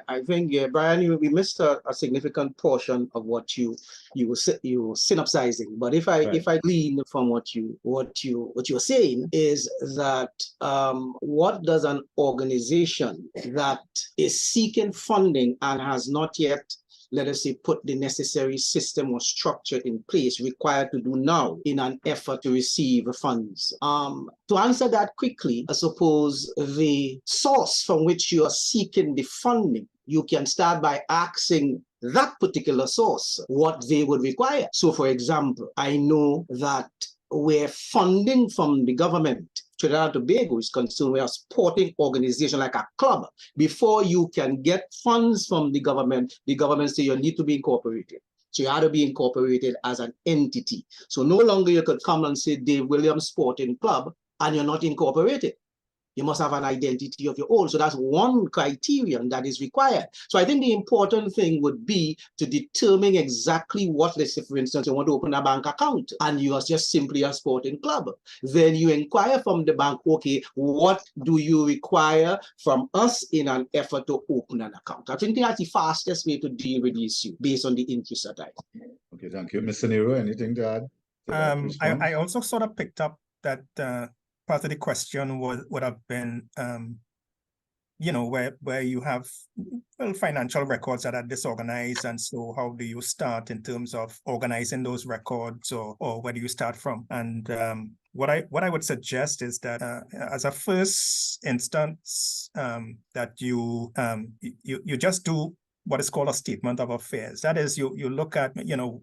I think Brian, we missed a significant portion of what you were synopsizing. But if I glean from what you're saying is that what does an organization that is seeking funding and has not yet, let us say, put the necessary system or structure in place required to do now in an effort to receive funds? To answer that quickly, I suppose the source from which you are seeking the funding, you can start by asking that particular source what they would require. So, for example, I know that where funding from the government, Trinidad and Tobago is concerned, we're a sporting organization like a club. Before you can get funds from the government say you need to be incorporated. So you have to be incorporated as an entity. So no longer you could come and say Dave Williams Sporting Club and you're not incorporated. You must have an identity of your own. So that's one criterion that is required. So I think the important thing would be to determine exactly what, let's say, for instance, you want to open a bank account and you are just simply a sporting club. Then you inquire from the bank, okay, what do you require from us in an effort to open an account? I think that's the fastest way to deal with the issue based on the interest that I have. Okay, thank you. Mr. Nero, anything to add to that response? I also sort of picked up that part of the question would have been, where you have financial records that are disorganized, and so how do you start in terms of organizing those records, or where do you start from? And what I would suggest is that as a first instance, that you just do what is called a statement of affairs. That is, you look at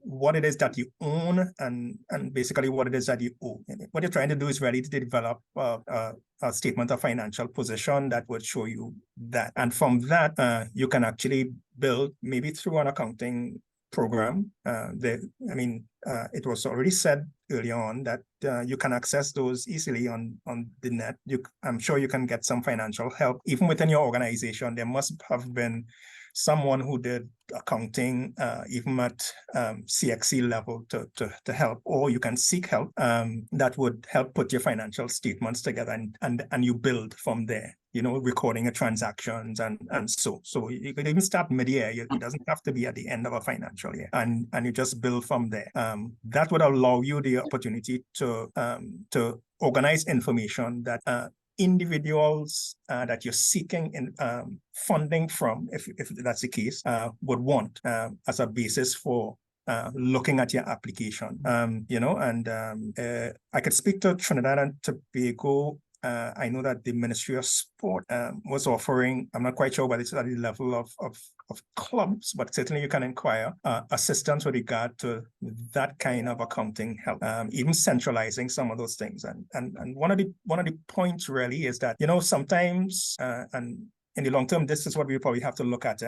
what it is that you own and basically what it is that you owe. What you're trying to do is really to develop a statement of financial position that would show you that. And from that, you can actually build, maybe through an accounting program. It was already said early on that you can access those easily on the net. I'm sure you can get some financial help. Even within your organization, there must have been someone who did accounting, even at CXC level to help, or you can seek help that would help put your financial statements together, and you build from there, recording your transactions and so you could even start mid-year. It doesn't have to be at the end of a financial year, and you just build from there. That would allow you the opportunity to organize information that individuals that you're seeking in funding from, if that's the case, would want as a basis for looking at your application. I could speak to Trinidad and Tobago. I know that the Ministry of Sport was offering, I'm not quite sure whether it's at the level of clubs, but certainly you can inquire assistance with regard to that kind of accounting help, even centralizing some of those things. And one of the points really is that, sometimes, and in the long term, this is what we probably have to look at.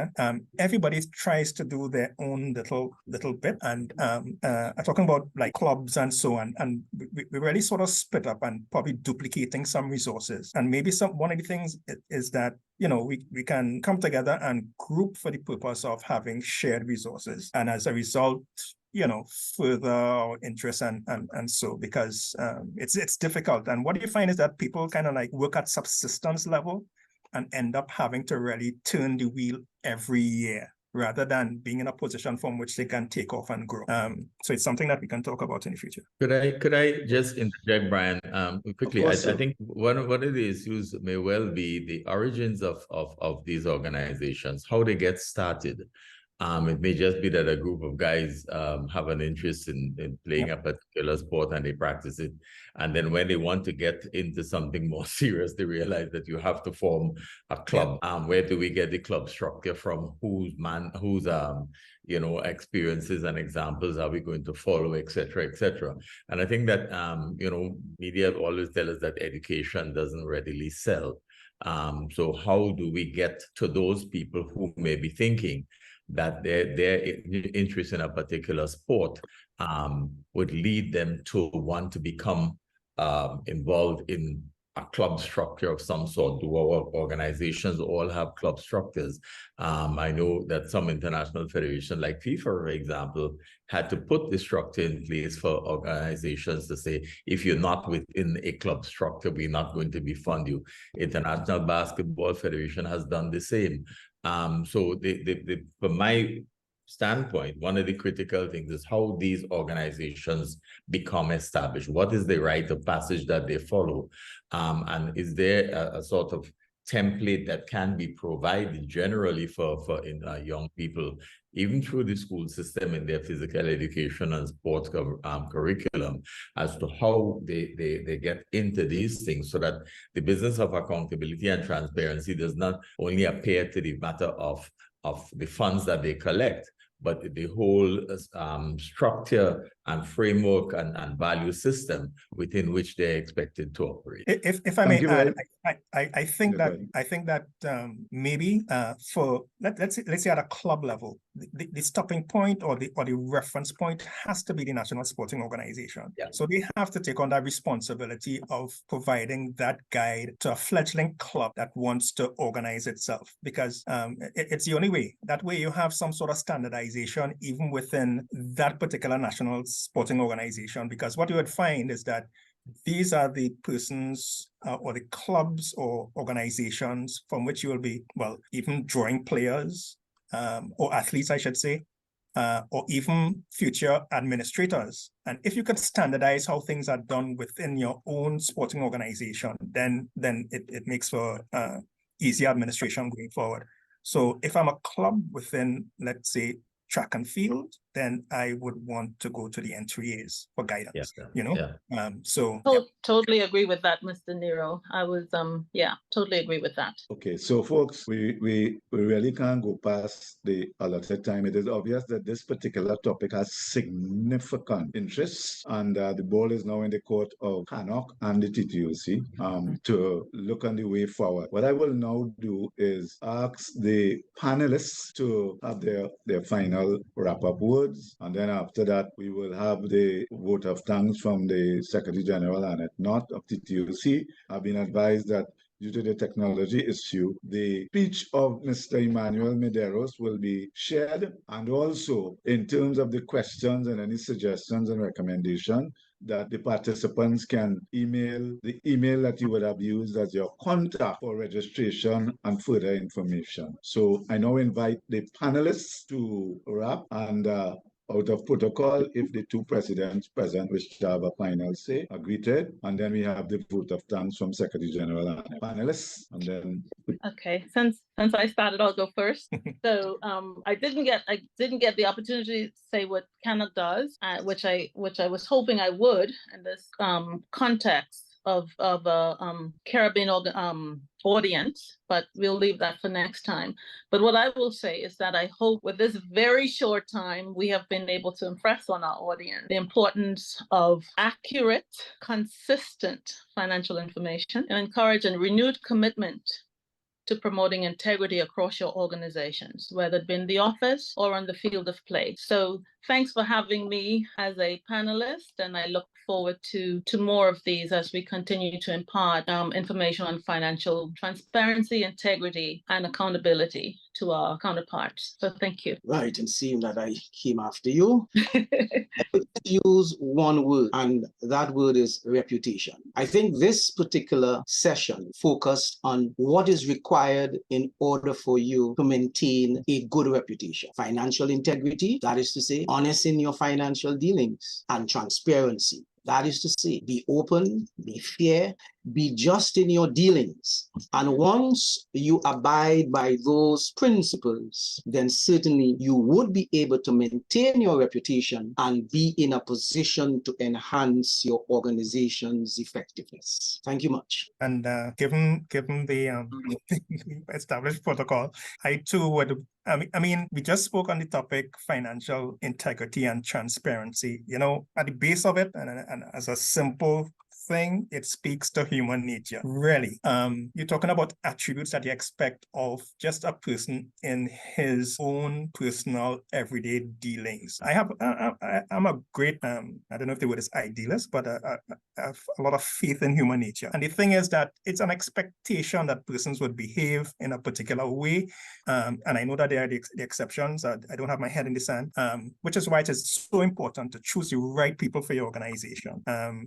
Everybody tries to do their own little bit, and I'm talking about like clubs and so on, and we really sort of split up and probably duplicating some resources. And maybe one of the things is that we can come together and group for the purpose of having shared resources, and as a result, further our interest and so, because it's difficult. And what you find is that people kind of like work at subsistence level and end up having to really turn the wheel every year rather than being in a position from which they can take off and grow. So it's something that we can talk about in the future. Could I just interject, Brian, quickly? Course, I think one of the issues may well be the origins of these organizations, how they get started. It may just be that a group of guys have an interest in playing a particular sport and they practice it. And then when they want to get into something more serious, they realize that you have to form a club. Where do we get the club structure from? Whose experiences and examples are we going to follow, et cetera, et cetera. And I think that, media always tell us that education doesn't readily sell. So how do we get to those people who may be thinking that their interest in a particular sport would lead them to want to become involved in a club structure of some sort? Do our organizations all have club structures? I know that some international federation like FIFA, for example, had to put the structure in place for organizations to say, if you're not within a club structure, we're not going to fund you. International Basketball Federation has done the same. So from my standpoint, one of the critical things is how these organizations become established. What is the rite of passage that they follow? And is there a sort of template that can be provided generally for young people, even through the school system in their physical education and sports curriculum, as to how they get into these things, so that the business of accountability and transparency does not only appear to the matter of the funds that they collect, but the whole structure and framework and value system within which they're expected to operate. If I may add, I think that maybe for let's say at a club level, the stopping point or the reference point has to be the National Sporting Organization. Yeah. So they have to take on that responsibility of providing that guide to a fledgling club that wants to organize itself, because it's the only way. That way you have some sort of standardization even within that particular national sporting organization, because what you would find is that these are the persons or the clubs or organizations from which you will be, well, even drawing players or athletes, I should say, or even future administrators. And if you could standardize how things are done within your own sporting organization, then it makes for easy administration going forward. So if I'm a club within, let's say, track and field, then I would want to go to the NTAs for guidance. Yeah. Totally agree with that, Mr. Nero. I was totally agree with that. Okay, so folks, we really can't go past the allotted time. It is obvious that this particular topic has significant interest, and the ball is now in the court of CANOC and the TTUC to look on the way forward. What I will now do is ask the panelists to have their final wrap-up words, and then after that, we will have the vote of thanks from the Secretary General Annette Knott of TTUC. I've been advised that due to the technology issue, the speech of Mr. Emmanuel Medeiros will be shared, and also in terms of the questions and any suggestions and recommendations, that the participants can email the email that you would have used as your contact for registration and further information. So I now invite the panelists to wrap, and out of protocol, if the two presidents present wish to have a final say, greeted, and then we have the vote of thanks from Secretary General and panelists, and then. Okay, since I started, I'll go first. So I didn't get the opportunity to say what Canada does, which I was hoping I would in this context of a Caribbean audience, but we'll leave that for next time. But what I will say is that I hope with this very short time, we have been able to impress on our audience the importance of accurate, consistent financial information and encourage a renewed commitment to promoting integrity across your organizations, whether it be in the office or on the field of play. So thanks for having me as a panelist, and I look forward to more of these as we continue to impart information on financial transparency, integrity, and accountability to our counterparts. So thank you. Right, and seeing that I came after you, I would use one word, and that word is reputation. I think this particular session focused on what is required in order for you to maintain a good reputation. Financial integrity, that is to say, honest in your financial dealings, and transparency. That is to say, be open, be fair, be just in your dealings. And once you abide by those principles, then certainly you would be able to maintain your reputation and be in a position to enhance your organization's effectiveness. Thank you much. And given the established protocol, I too would. I mean, we just spoke on the topic financial integrity and transparency. You know, at the base of it, and as a simple thing, it speaks to human nature. Really. You're talking about attributes that you expect of just a person in his own personal everyday dealings. I'm a great, I don't know if the word is idealist, but I have a lot of faith in human nature. And the thing is that it's an expectation that persons would behave in a particular way. And I know that there are the exceptions. I don't have my head in the sand, which is why it is so important to choose the right people for your organization.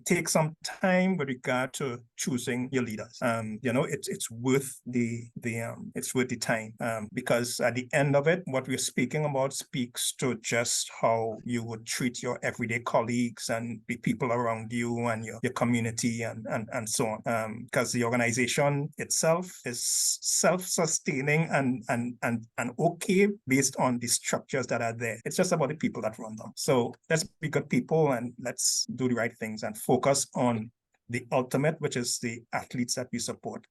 Take some time with regard to choosing your leaders. It's worth it's worth the time, because at the end of it, what we're speaking about speaks to just how you would treat your everyday colleagues and the people around you and your community and so on. Because the organization itself is self-sustaining and okay based on the structures that are there. It's just about the people that run them. So let's be good people and let's do the right things and focus on the ultimate, which is the athletes that we support.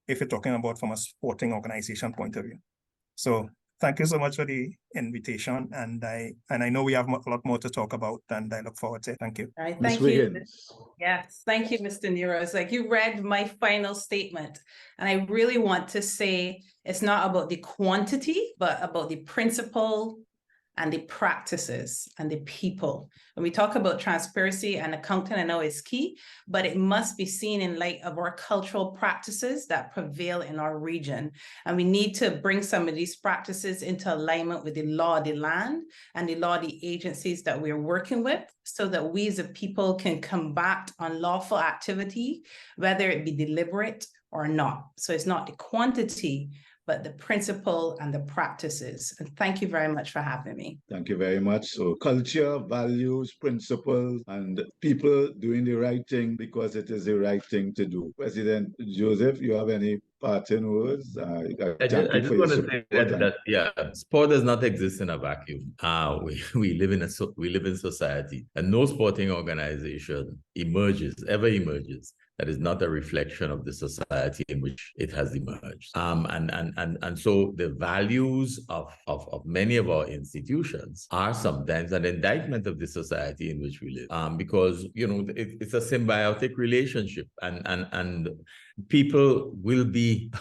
If you're talking about from a sporting organization point of view. So thank you so much for the invitation. And I know we have a lot more to talk about, and I look forward to it. Thank you. All right, Ms. thank you. Wiggins. Yes, thank you, Mr. Nero. It's like you read my final statement. And I really want to say it's not about the quantity, but about the principle and the practices and the people. When we talk about transparency and accounting, I know it's key, but it must be seen in light of our cultural practices that prevail in our region. And we need to bring some of these practices into alignment with the law of the land and the law of the agencies that we're working with, so that we as a people can combat unlawful activity, whether it be deliberate or not. So it's not the quantity, but the principle and the practices. And thank you very much for having me. Thank you very much. So culture, values, principles, and people doing the right thing because it is the right thing to do. President Joseph, you have any parting words? I just want to say that sport does not exist in a vacuum. We live in society, and no sporting organization ever emerges that is not a reflection of the society in which it has emerged. And so the values of many of our institutions are sometimes an indictment of the society in which we live. Because it's a symbiotic relationship, and people will be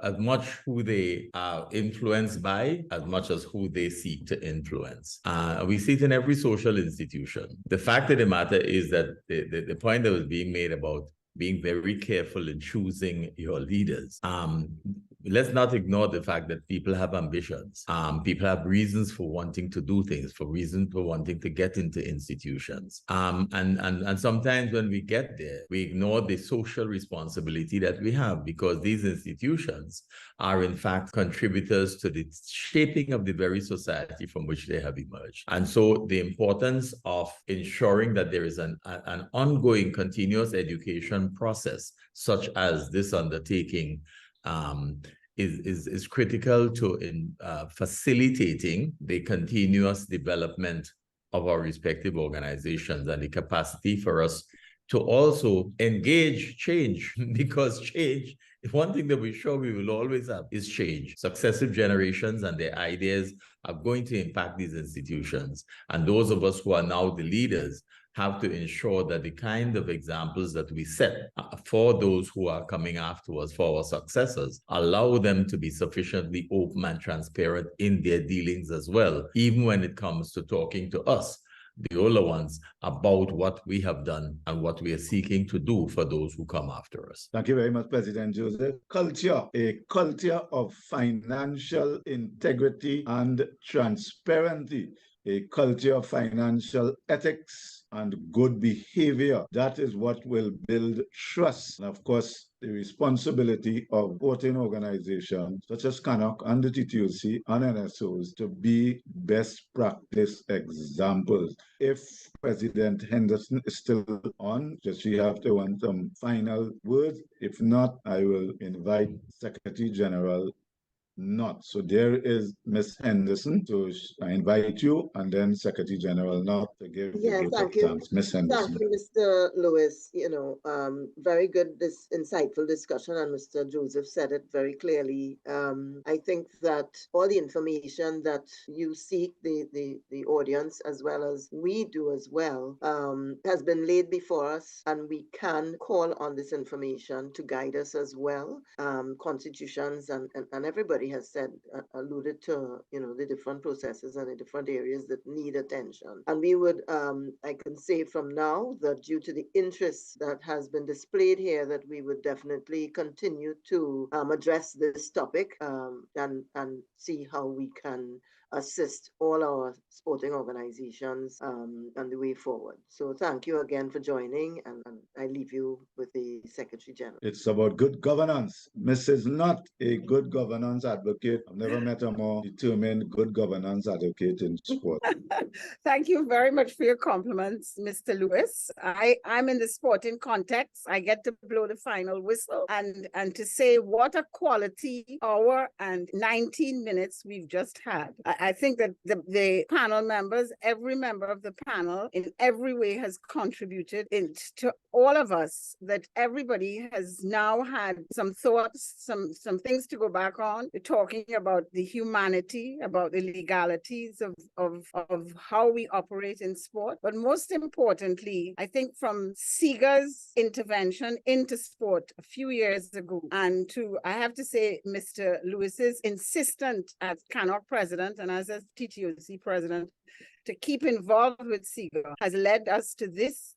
as much who they are influenced by as much as who they seek to influence. We see it in every social institution. The fact of the matter is that the point that was being made about being very careful in choosing your leaders. Let's not ignore the fact that people have ambitions. People have reasons for wanting to do things, reasons for wanting to get into institutions. And sometimes when we get there, we ignore the social responsibility that we have, because these institutions are in fact contributors to the shaping of the very society from which they have emerged. And so the importance of ensuring that there is an ongoing continuous education process, such as this undertaking, is critical to facilitating the continuous development of our respective organizations and the capacity for us to also engage change, because change, one thing that we're sure we will always have is change. Successive generations and their ideas are going to impact these institutions. And those of us who are now the leaders have to ensure that the kind of examples that we set for those who are coming after us, for our successors, allow them to be sufficiently open and transparent in their dealings as well, even when it comes to talking to us, the older ones, about what we have done and what we are seeking to do for those who come after us. Thank you very much, President Joseph. Culture, a culture of financial integrity and transparency, a culture of financial ethics and good behavior. That is what will build trust. And of course, the responsibility of sporting organizations such as CANOC and the TTOC and NSOs to be best practice examples. If President Henderson is still on, does she have to want some final words? If not, I will invite Secretary General not. So there is Miss Henderson. So I invite you, and then Secretary General Knott to give the Yeah, vote of thank you. thanks. Miss Thank Henderson. you, Mr. Lewis. Very good, this insightful discussion, and Mr. Joseph said it very clearly. I think that all the information that you seek, the audience, as well as we do as well, has been laid before us, and we can call on this information to guide us as well. Constitutions and everybody has said, alluded to, the different processes and the different areas that need attention. And we would, I can say from now that due to the interest that has been displayed here, that we would definitely continue to address this topic and see how we can assist all our sporting organizations and the way forward. So thank you again for joining, and I leave you with the Secretary General. It's about good governance. Mrs. Not a good governance advocate. I've never met a more determined good governance advocate in sport. Thank you very much for your compliments, Mr. Lewis. I'm in the sporting context. I get to blow the final whistle and to say what a quality hour and 19 minutes we've just had. I think that the panel members, every member of the panel in every way has contributed to all of us, that everybody has now had some thoughts, some things to go back on, talking about the humanity, about the legalities of how we operate in sport. But most importantly, I think from SIGA's intervention into sport a few years ago, and to, I have to say, Mr. Lewis's insistent as CANOC president and as a TTOC president to keep involved with SIGA has led us to this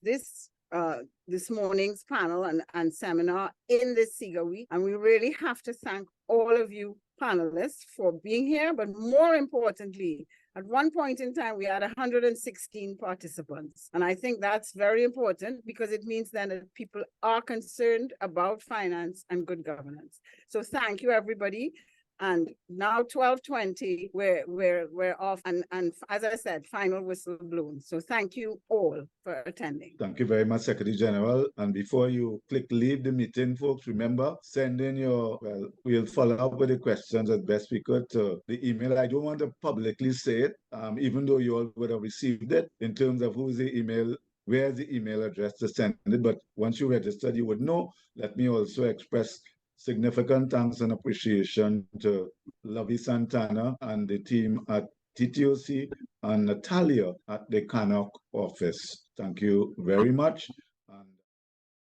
morning's panel and seminar in this SIGA week. And we really have to thank all of you panelists for being here, but more importantly, at one point in time, we had 116 participants. And I think that's very important because it means then that people are concerned about finance and good governance. So thank you, everybody. And now 12:20, we're off. And as I said, final whistle blown. So thank you all for attending. Thank you very much, Secretary General. And before you click leave the meeting, folks, remember, send in we'll follow up with the questions as best we could to the email. I don't want to publicly say it, even though you all would have received it in terms of who's the email, where's the email address to send it. But once you registered, you would know. Let me also express significant thanks and appreciation to Lovey Santana and the team at TTOC and Natalia at the CANOC office. Thank you very much.